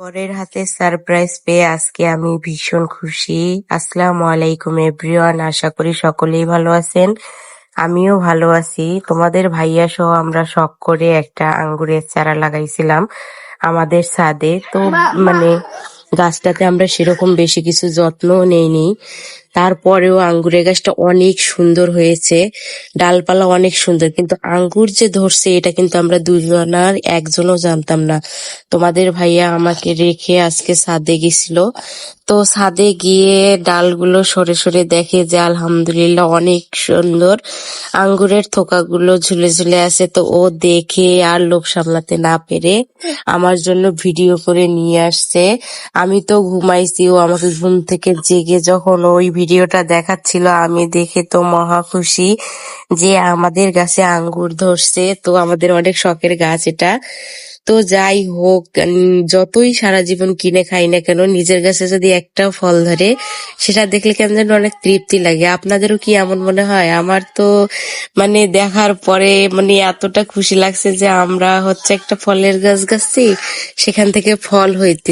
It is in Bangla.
পরের হাতে সারপ্রাইজ পেয়ে আজকে আমি ভীষণ খুশি। আসসালামু আলাইকুম এভরিওয়ান, আশা করি সকলেই ভালো আছেন। আমিও ভালো আছি। তোমাদের ভাইয়া সহ আমরা শখ করে একটা আঙ্গুরের চারা লাগাইছিলাম আমাদের ছাদে। তো মানে গাছটাতে আমরা সেরকম বেশি কিছু যত্নও নেইনি, তারপরেও আঙ্গুরের গাছটা অনেক সুন্দর হয়েছে, ডালপালা অনেক সুন্দর, কিন্তু আঙ্গুর যে ধরছে এটা কিন্তু আমরা দুজনার একজনও জানতাম না। তোমাদের ভাইয়া আমাকে রেখে আজকে ছাদে গেছিল, তো ছাদে গিয়ে ডালগুলো সরে সরে দেখে যে আলহামদুলিল্লাহ অনেক সুন্দর আঙ্গুরের থোকাগুলো ঝুলে ঝুলে আছে। তো ও দেখে আর লোভ সামলাতে না পেরে আমার জন্য ভিডিও করে নিয়ে আসছে। আমি তো ঘুমাইছি, ও আমাকে ঘুম থেকে জেগে যখন ওই ভিডিওটা দেখাচ্ছিল আমি দেখে তো মহা খুশি যে আমাদের গাছে আঙ্গুর ধরছে। তো আমাদের অনেক শখের গাছ এটা। তো যাই হোক, যতই সারা জীবন কিনে খাই না কেন, নিজের গাছে যদি একটা ফল ধরে সেটা দেখলে কেমন যেন অনেক তৃপ্তি লাগে। আপনাদেরও কি এমন মনে হয়? আমার তো মানে দেখার পরে মানে এতটা খুশি লাগছে যে আমরা হচ্ছে একটা ফলের গাছ গাছছি, সেখান থেকে ফল হইতে